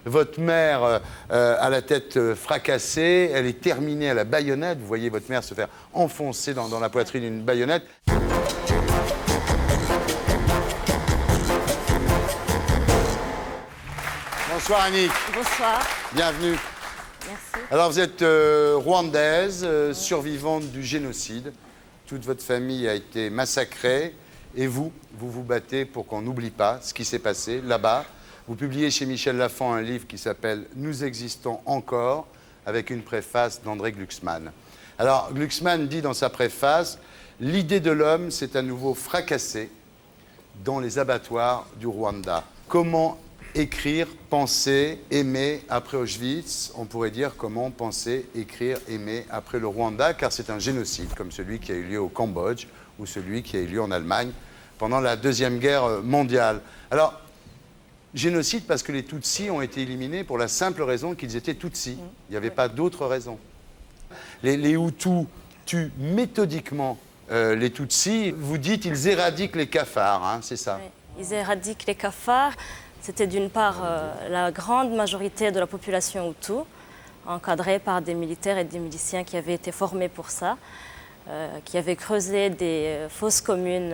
Votre mère a la tête fracassée, elle est terminée à la baïonnette. Vous voyez votre mère se faire enfoncer dans la poitrine d'une baïonnette. Bonsoir Annick. Bonsoir. Bienvenue. Merci. Alors vous êtes rwandaise, survivante du génocide. Toute votre famille a été massacrée. Et vous vous battez pour qu'on n'oublie pas ce qui s'est passé là-bas. Vous publiez chez Michel Lafon un livre qui s'appelle « Nous existons encore » avec une préface d'André Glucksmann. Alors Glucksmann dit dans sa préface « L'idée de l'homme s'est à nouveau fracassée dans les abattoirs du Rwanda. Comment écrire, penser, aimer après Auschwitz? On pourrait dire comment penser, écrire, aimer après le Rwanda, car c'est un génocide comme celui qui a eu lieu au Cambodge ou celui qui a eu lieu en Allemagne pendant la Deuxième Guerre mondiale. » Alors, génocide parce que les Tutsis ont été éliminés pour la simple raison qu'ils étaient Tutsis. Il n'y avait pas d'autre raison. Les Hutus tuent méthodiquement les Tutsis. Vous dites ils éradiquent les cafards, hein, c'est ça? Oui, ils éradiquent les cafards. C'était d'une part la grande majorité de la population Hutu, encadrée par des militaires et des miliciens qui avaient été formés pour ça, qui avaient creusé des fosses communes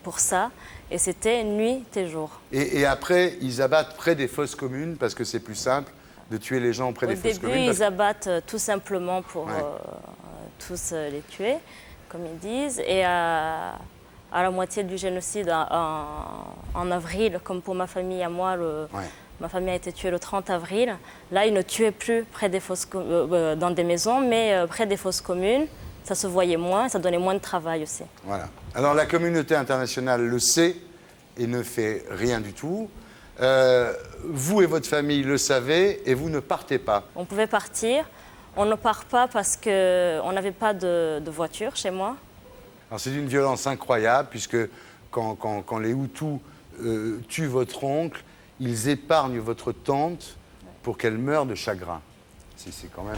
pour ça. Et c'était nuit et jour. Et après, ils abattent près des fosses communes parce que c'est plus simple de tuer les gens près des fosses communes. Au début, ils abattent tout simplement pour tous les tuer, comme ils disent. Et à la moitié du génocide, en avril, comme pour ma famille à moi, ma famille a été tuée le 30 avril. Là, ils ne tuaient plus près des fosses, dans des maisons, mais près des fosses communes. Ça se voyait moins, ça donnait moins de travail aussi. Voilà. Alors la communauté internationale le sait et ne fait rien du tout. Vous et votre famille le savez et vous ne partez pas. On pouvait partir. On ne part pas parce qu'on n'avait pas de voiture chez moi. Alors c'est d'une violence incroyable puisque quand les Hutus tuent votre oncle, ils épargnent votre tante pour qu'elle meure de chagrin. C'est quand même...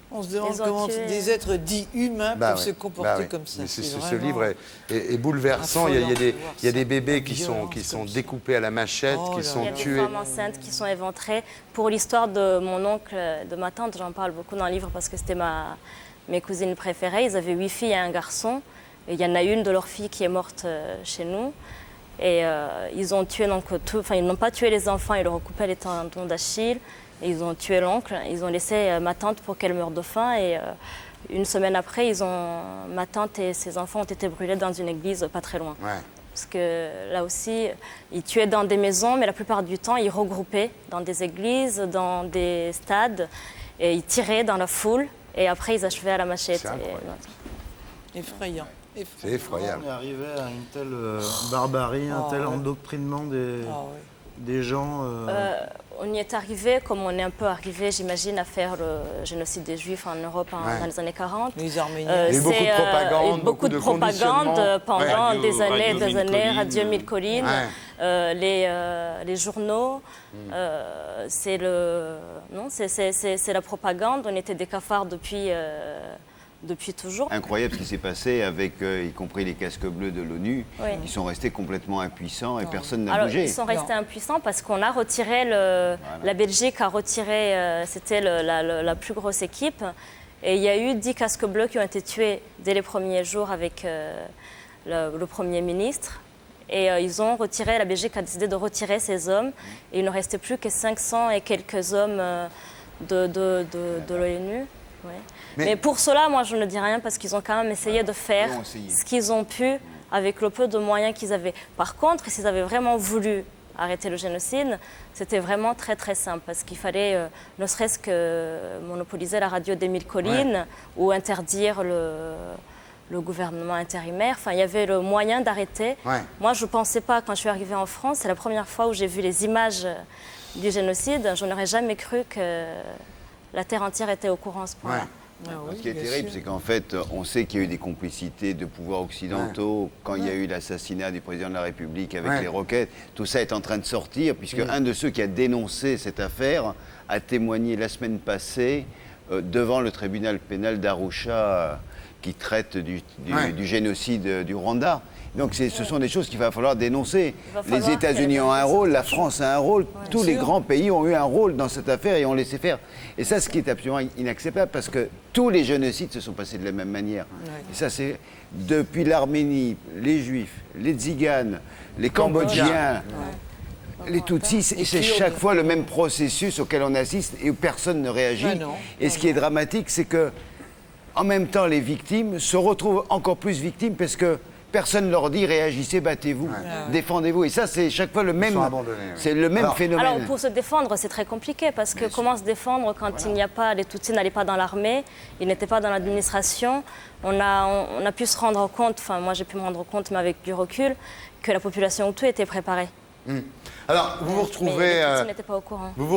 On se demande comment des êtres dits humains peuvent se comporter comme ça. Ce livre est bouleversant. Il y a des bébés qui sont découpés à la machette, qui sont tués. Il y a des femmes enceintes qui sont éventrées. Pour l'histoire de mon oncle, de ma tante, j'en parle beaucoup dans le livre parce que c'était mes cousines préférées. Ils avaient 8 filles et un garçon. Et il y en a une de leurs filles qui est morte chez nous. Et ils ont tué donc tout. Enfin, ils n'ont pas tué les enfants, ils leur ont coupé les tendons d'Achille. Et ils ont tué l'oncle, ils ont laissé ma tante pour qu'elle meure de faim et une semaine après, ma tante et ses enfants ont été brûlés dans une église pas très loin. Ouais. Parce que là aussi, ils tuaient dans des maisons, mais la plupart du temps, ils regroupaient dans des églises, dans des stades, et ils tiraient dans la foule et après, ils achevaient à la machette. Effrayant. C'est effroyable. On est arrivé à une telle barbarie, un tel endoctrinement des gens. On y est arrivé, comme on est un peu arrivé, j'imagine, à faire le génocide des Juifs en Europe dans les années 40. Les Arméniens. Il y a eu beaucoup de propagande, beaucoup de propagande pendant des années, Radio Mille Collines, les journaux. C'est la propagande. On était des cafards depuis toujours. Incroyable ce qui s'est passé avec, y compris les casques bleus de l'ONU, qui sont restés complètement impuissants et personne n'a bougé. Ils sont restés impuissants parce qu'on a retiré, la Belgique a retiré, c'était la plus grosse équipe. Et il y a eu 10 casques bleus qui ont été tués dès les premiers jours avec le Premier ministre. Et la Belgique a décidé de retirer ces hommes. Et il ne restait plus que 500 et quelques hommes de l'ONU. Ouais. Mais pour cela, moi, je ne dis rien parce qu'ils ont quand même essayé de faire ce qu'ils ont pu avec le peu de moyens qu'ils avaient. Par contre, s'ils avaient vraiment voulu arrêter le génocide, c'était vraiment très très simple parce qu'il fallait ne serait-ce que monopoliser la radio des Mille Collines ou interdire le gouvernement intérimaire. Enfin, il y avait le moyen d'arrêter. Moi, je ne pensais pas, quand je suis arrivée en France, c'est la première fois où j'ai vu les images du génocide. Je n'aurais jamais cru que la terre entière était au courant à ce point-là. Ce qui est terrible, c'est qu'en fait, on sait qu'il y a eu des complicités de pouvoirs occidentaux quand il y a eu l'assassinat du président de la République avec les roquettes. Tout ça est en train de sortir, puisque un de ceux qui a dénoncé cette affaire a témoigné la semaine passée devant le tribunal pénal d'Arusha qui traite du génocide du Rwanda. Donc ce sont des choses qu'il va falloir dénoncer. Les États-Unis ont un rôle, la France a un rôle, tous les grands pays ont eu un rôle dans cette affaire et ont laissé faire. Et ça, ce qui est absolument inacceptable, parce que tous les génocides se sont passés de la même manière. Et ça, c'est depuis l'Arménie, les Juifs, les Tziganes, les Cambodgiens, les Tutsis, et c'est chaque fois le même processus auquel on assiste et où personne ne réagit. Et ce qui est dramatique, c'est que en même temps, les victimes se retrouvent encore plus victimes parce que personne ne leur dit réagissez, battez-vous, défendez-vous. Et ça, c'est chaque fois le même, c'est le même phénomène. Alors, pour se défendre, c'est très compliqué parce que comment se défendre quand il n'y a pas, les Tutsis n'allaient pas dans l'armée, ils n'étaient pas dans l'administration. On a pu se rendre compte, enfin moi j'ai pu me rendre compte, mais avec du recul, que la population Hutu était préparée. Alors, vous vous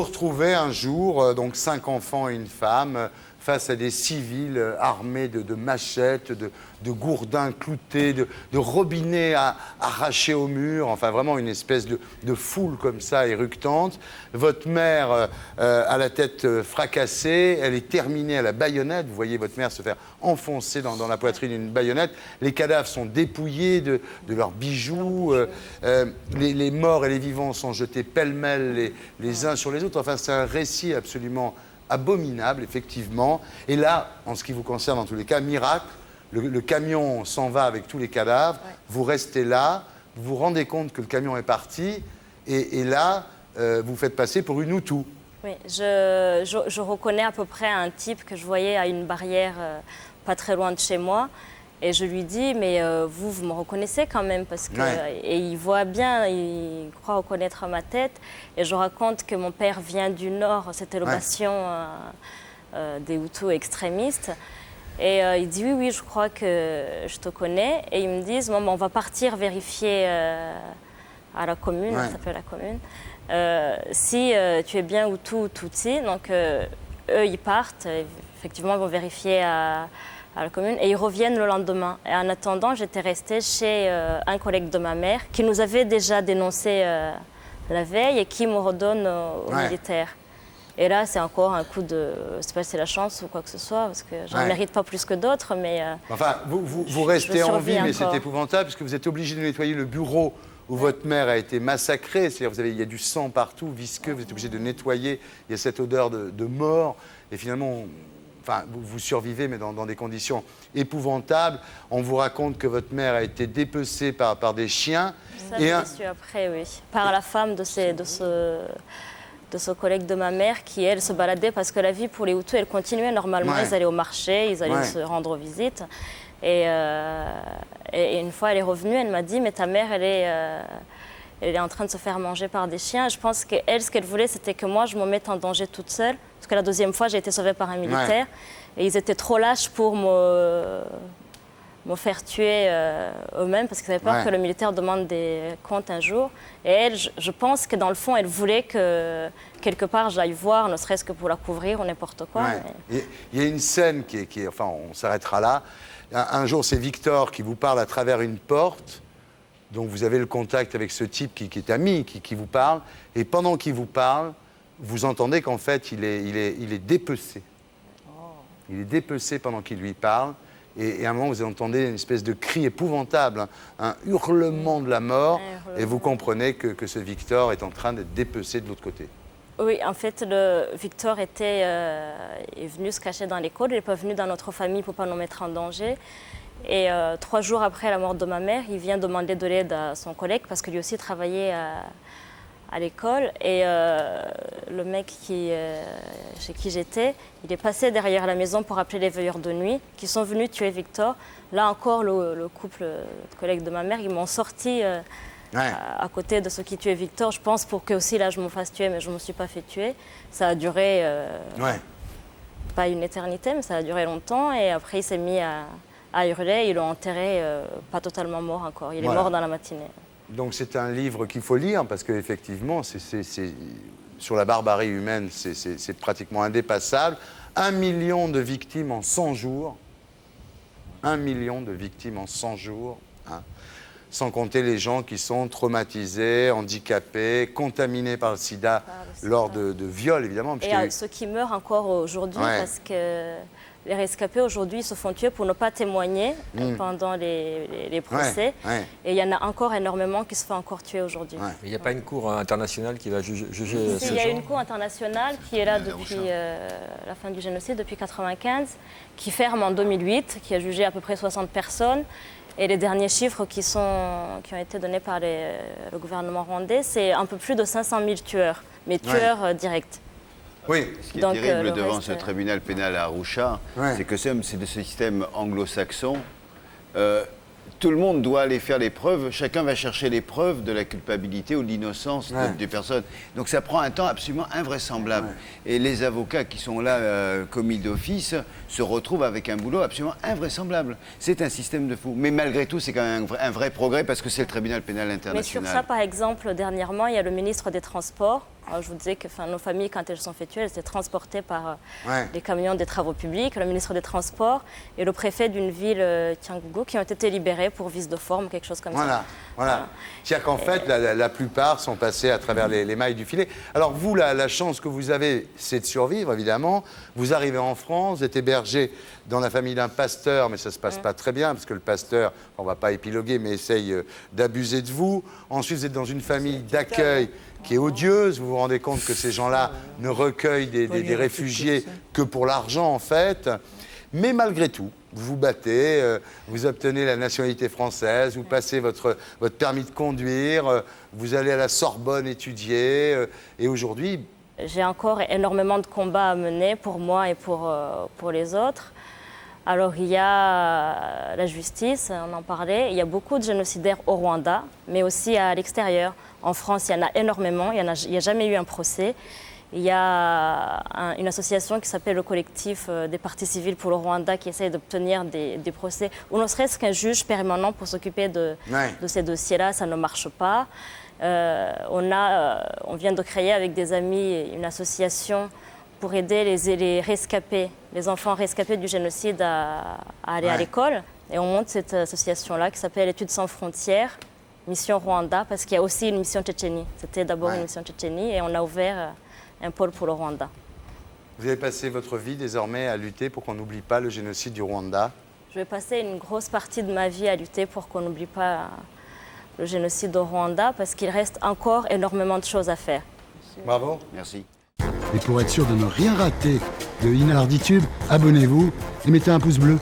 retrouvez un jour, donc 5 enfants et une femme, face à des civils armés de machettes, de gourdins cloutés, de robinets arrachés au mur, enfin vraiment une espèce de foule comme ça, éructante. Votre mère a la tête fracassée, elle est terminée à la baïonnette, vous voyez votre mère se faire enfoncer dans la poitrine d'une baïonnette. Les cadavres sont dépouillés de leurs bijoux, les morts et les vivants sont jetés pêle-mêle les uns sur les autres. Enfin, c'est un récit absolument abominable, effectivement. Et là, en ce qui vous concerne, en tous les cas, miracle, le camion s'en va avec tous les cadavres, vous restez là, vous vous rendez compte que le camion est parti, et là, vous faites passer pour une Hutu. Oui, je reconnais à peu près un type que je voyais à une barrière pas très loin de chez moi. Et je lui dis, mais vous me reconnaissez quand même parce que et il voit bien, il croit reconnaître ma tête. Et je raconte que mon père vient du Nord, c'était l'opation des Hutus extrémistes. Et il dit, oui, je crois que je te connais. Et ils me disent, bon, on va partir vérifier à la commune, ça s'appelle la commune, si tu es bien Hutu ou Tutsi. Donc eux, ils partent, effectivement, ils vont vérifier à la commune et ils reviennent le lendemain. Et en attendant, j'étais restée chez un collègue de ma mère qui nous avait déjà dénoncé la veille et qui me redonne aux militaires. Et là, c'est encore un coup de... Je sais pas si c'est la chance ou quoi que ce soit, parce que je ne mérite pas plus que d'autres, mais... Enfin, vous restez en vie, mais c'est épouvantable, parce que vous êtes obligé de nettoyer le bureau où votre mère a été massacrée. C'est-à-dire, il y a du sang partout, visqueux, vous êtes obligé de nettoyer, il y a cette odeur de mort, et finalement... Enfin, vous survivez, mais dans des conditions épouvantables. On vous raconte que votre mère a été dépecée par des chiens. Ça, je l'ai su après, oui. Par la femme de ce collègue de ma mère qui, elle, se baladait parce que la vie pour les Hutus, elle continuait normalement. Ils allaient au marché, ils allaient se rendre visite. Et une fois, elle est revenue, elle m'a dit, mais ta mère, elle est en train de se faire manger par des chiens. Je pense qu'elle, ce qu'elle voulait, c'était que moi, je me mette en danger toute seule. Parce que la deuxième fois, j'ai été sauvée par un militaire. Et ils étaient trop lâches pour me faire tuer eux-mêmes, parce qu'ils avaient peur que le militaire demande des comptes un jour. Et elle, je pense que dans le fond, elle voulait que, quelque part, j'aille voir, ne serait-ce que pour la couvrir ou n'importe quoi. Mais... Il y a une scène qui est... Enfin, on s'arrêtera là. Un jour, c'est Victor qui vous parle à travers une porte. Donc vous avez le contact avec ce type qui est ami, qui vous parle, et pendant qu'il vous parle, vous entendez qu'en fait, il est dépecé. Il est dépecé pendant qu'il lui parle, et à un moment, vous entendez une espèce de cri épouvantable, un hurlement de la mort, et vous comprenez que ce Victor est en train d'être dépecé de l'autre côté. Oui, en fait, Victor est venu se cacher dans l'école, il n'est pas venu dans notre famille pour ne pas nous mettre en danger. Et 3 jours après la mort de ma mère, il vient demander de l'aide à son collègue parce que lui aussi travaillait à l'école. Et le mec chez qui j'étais, il est passé derrière la maison pour appeler les veilleurs de nuit qui sont venus tuer Victor. Là encore, le couple de collègues de ma mère, ils m'ont sorti à côté de ceux qui tuaient Victor. Je pense pour que aussi là je me fasse tuer, mais je ne me suis pas fait tuer. Ça a duré pas une éternité, mais ça a duré longtemps. Et après, il s'est mis à hurler, ils l'ont enterré, pas totalement mort encore. Il est mort dans la matinée. Donc c'est un livre qu'il faut lire, parce qu'effectivement, sur la barbarie humaine, c'est pratiquement indépassable. 1 million de victimes en 100 jours. 1 million de victimes en 100 jours. Hein. Sans compter les gens qui sont traumatisés, handicapés, contaminés par le sida lors de viols, évidemment. Et ceux qui meurent encore aujourd'hui, parce que les rescapés aujourd'hui se font tuer pour ne pas témoigner pendant les procès. Et il y en a encore énormément qui se font encore tuer aujourd'hui. Il n'y a pas une cour internationale qui va juger ces gens? Il y a une cour internationale qui est là depuis la fin du génocide, depuis 1995, qui ferme en 2008, qui a jugé à peu près 60 personnes. Et les derniers chiffres qui ont été donnés par le gouvernement rwandais, c'est un peu plus de 500 000 tueurs, mais tueurs directs. Oui. Ce qui est terrible devant ce tribunal pénal à Arusha, c'est que c'est de ce système anglo-saxon. Tout le monde doit aller faire les preuves. Chacun va chercher les preuves de la culpabilité ou de l'innocence des personnes. Donc ça prend un temps absolument invraisemblable. Et les avocats qui sont là commis d'office se retrouvent avec un boulot absolument invraisemblable. C'est un système de fou. Mais malgré tout, c'est quand même un vrai progrès parce que c'est le tribunal pénal international. Mais sur ça, par exemple, dernièrement, il y a le ministre des Transports. Alors, je vous disais que nos familles, quand elles se sont fait tuer, elles étaient transportées par des camions des travaux publics, le ministre des Transports et le préfet d'une ville, Cyangugu, qui ont été libérés pour vice de forme, quelque chose comme ça. Voilà. C'est-à-dire qu'en fait, la plupart sont passés à travers les mailles du filet. Alors vous, la chance que vous avez, c'est de survivre, évidemment. Vous arrivez en France, vous êtes hébergé dans la famille d'un pasteur, mais ça ne se passe pas très bien, parce que le pasteur, on ne va pas épiloguer, mais essaye d'abuser de vous. Ensuite, vous êtes dans une famille d'accueil qui est odieuse. Vous vous rendez compte que ces gens-là ne recueillent des réfugiés que pour l'argent, en fait. Mais malgré tout, vous vous battez, vous obtenez la nationalité française, vous passez votre permis de conduire, vous allez à la Sorbonne étudier, et aujourd'hui... J'ai encore énormément de combats à mener pour moi et pour les autres. Alors il y a la justice, on en parlait, il y a beaucoup de génocidaires au Rwanda, mais aussi à l'extérieur. En France, il y en a énormément, il n'y a jamais eu un procès. Il y a une association qui s'appelle le collectif des parties civiles pour le Rwanda qui essaie d'obtenir des procès, ou ne serait-ce qu'un juge permanent pour s'occuper de ces dossiers-là, ça ne marche pas. On vient de créer avec des amis une association pour aider les rescapés, les enfants rescapés du génocide à aller à l'école. Et on monte cette association-là qui s'appelle Études sans frontières, Mission Rwanda, parce qu'il y a aussi une mission Tchétchénie. C'était d'abord une mission Tchétchénie et on a ouvert un pôle pour le Rwanda. Vous avez passé votre vie désormais à lutter pour qu'on n'oublie pas le génocide du Rwanda? Je vais passer une grosse partie de ma vie à lutter pour qu'on n'oublie pas le génocide au Rwanda, parce qu'il reste encore énormément de choses à faire. Bravo. Merci. Et pour être sûr de ne rien rater de Inarditube, abonnez-vous et mettez un pouce bleu.